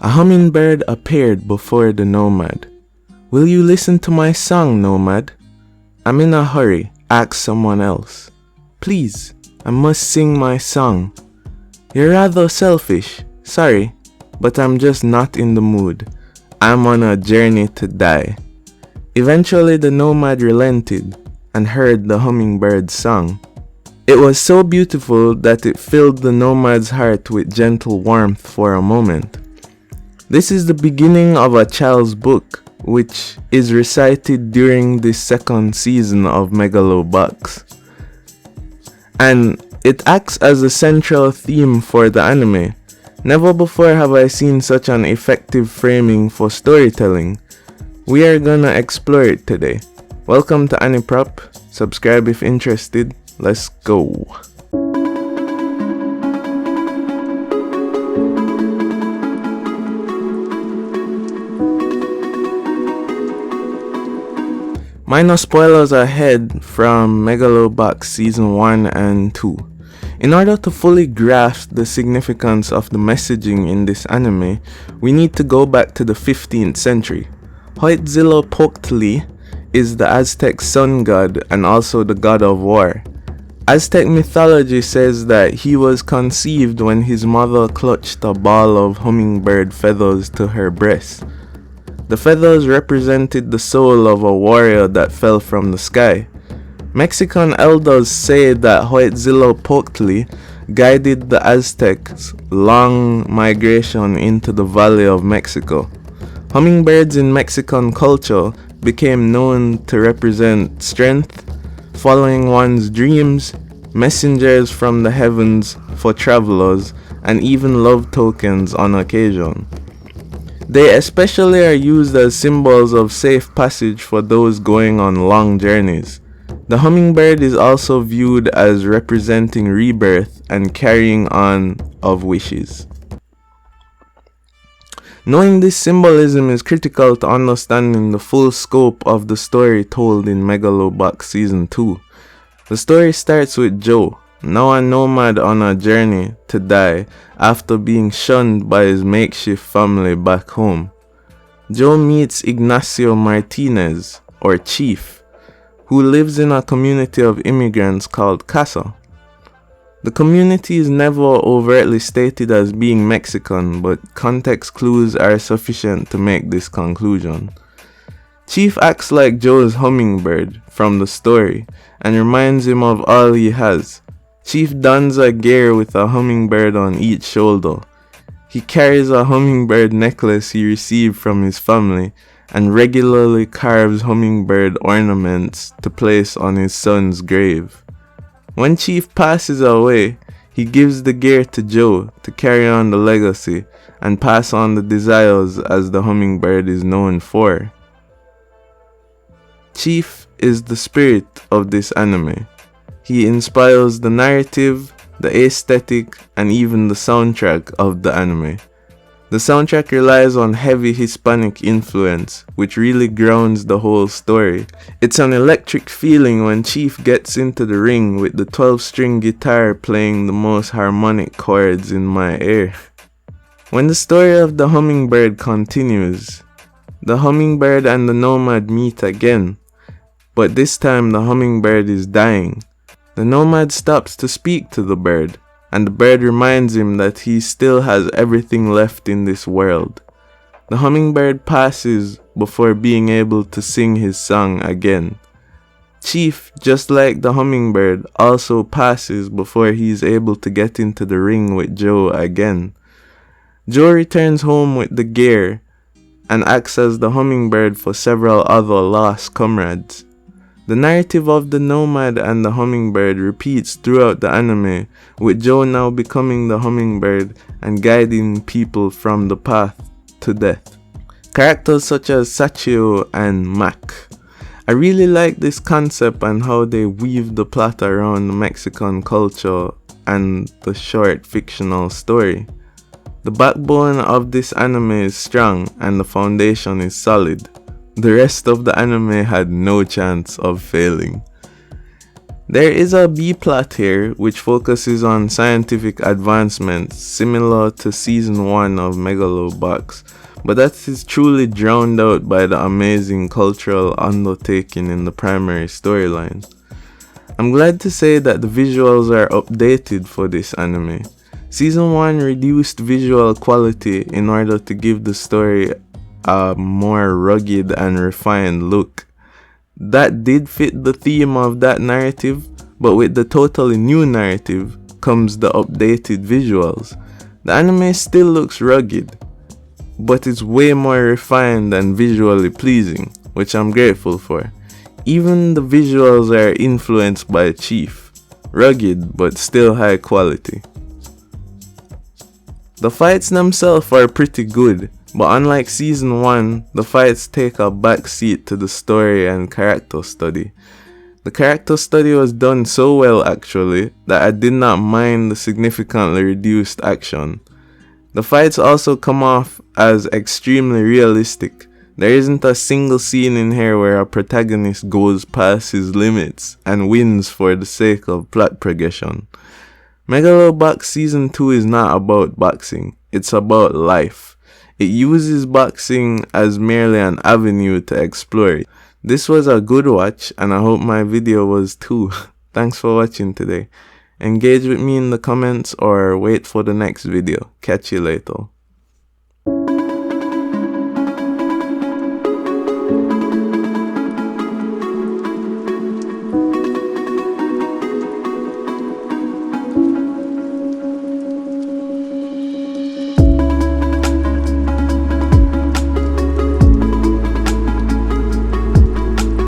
A hummingbird appeared before the Nomad. "Will you listen to my song, Nomad?" "I'm in a hurry, ask someone else." "Please, I must sing my song." "You're rather selfish. Sorry, but I'm just not in the mood. I'm on a journey to die." Eventually the Nomad relented and heard the hummingbird's song. It was so beautiful that it filled the Nomad's heart with gentle warmth for a moment. This is the beginning of a child's book, which is recited during the second season of Megalo. And it acts as a central theme for the anime. Never before have I seen such an effective framing for storytelling. We are gonna explore it today. Welcome to Aniprop. Subscribe if interested. Let's go. Minor spoilers ahead from Megalo Season 1 and 2. In order to fully grasp the significance of the messaging in this anime, we need to go back to the 15th century. Huitzilopochtli is the Aztec sun god and also the god of war. Aztec mythology says that he was conceived when his mother clutched a ball of hummingbird feathers to her breast. The feathers represented the soul of a warrior that fell from the sky. Mexican elders say that Huitzilopochtli guided the Aztecs' long migration into the Valley of Mexico. Hummingbirds in Mexican culture became known to represent strength, following one's dreams, messengers from the heavens for travelers, and even love tokens on occasion. They especially are used as symbols of safe passage for those going on long journeys. The hummingbird is also viewed as representing rebirth and carrying on of wishes. Knowing this symbolism is critical to understanding the full scope of the story told in Megalo Season 2. The story starts with Joe, now a nomad on a journey to die after being shunned by his makeshift family back home. Joe meets Ignacio Martinez, or Chief, who lives in a community of immigrants called Casa. The community is never overtly stated as being Mexican, but context clues are sufficient to make this conclusion. Chief acts like Joe's hummingbird from the story and reminds him of all he has. Chief dons a gear with a hummingbird on each shoulder. He carries a hummingbird necklace he received from his family and regularly carves hummingbird ornaments to place on his son's grave. When Chief passes away, he gives the gear to Joe to carry on the legacy and pass on the desires as the hummingbird is known for. Chief is the spirit of this anime. He inspires the narrative, the aesthetic, and even the soundtrack of the anime. The soundtrack relies on heavy Hispanic influence, which really grounds the whole story. It's an electric feeling when Chief gets into the ring with the 12-string guitar playing the most harmonic chords in my ear. When the story of the hummingbird continues, the hummingbird and the nomad meet again, but this time the hummingbird is dying. The nomad stops to speak to the bird, and the bird reminds him that he still has everything left in this world. The hummingbird passes before being able to sing his song again. Chief, just like the hummingbird, also passes before he is able to get into the ring with Joe again. Joe returns home with the gear and acts as the hummingbird for several other lost comrades. The narrative of the nomad and the hummingbird repeats throughout the anime, with Joe now becoming the hummingbird and guiding people from the path to death. Characters such as Sachio and Mac. I really like this concept and how they weave the plot around the Mexican culture and the short fictional story. The backbone of this anime is strong and the foundation is solid. The rest of the anime had no chance of failing. There is a B plot here which focuses on scientific advancements similar to season 1 of Megalo, but that is truly drowned out by the amazing cultural undertaking in the primary storyline. I'm glad to say that the visuals are updated for this anime. Season 1 reduced visual quality in order to give the story a more rugged and refined look. That did fit the theme of that narrative, but with the totally new narrative comes the updated visuals. The anime still looks rugged, but it's way more refined and visually pleasing, which I'm grateful for. Even the visuals are influenced by Chief, rugged but still high quality. The fights themselves are pretty good, but unlike season 1, the fights take a backseat to the story and character study. The character study was done so well actually that I did not mind the significantly reduced action. The fights also come off as extremely realistic. There isn't a single scene in here where a protagonist goes past his limits and wins for the sake of plot progression. Megalobox Season 2 is not about boxing, it's about life. It uses boxing as merely an avenue to explore it. This was a good watch and I hope my video was too. Thanks for watching today. Engage with me in the comments or wait for the next video. Catch you later.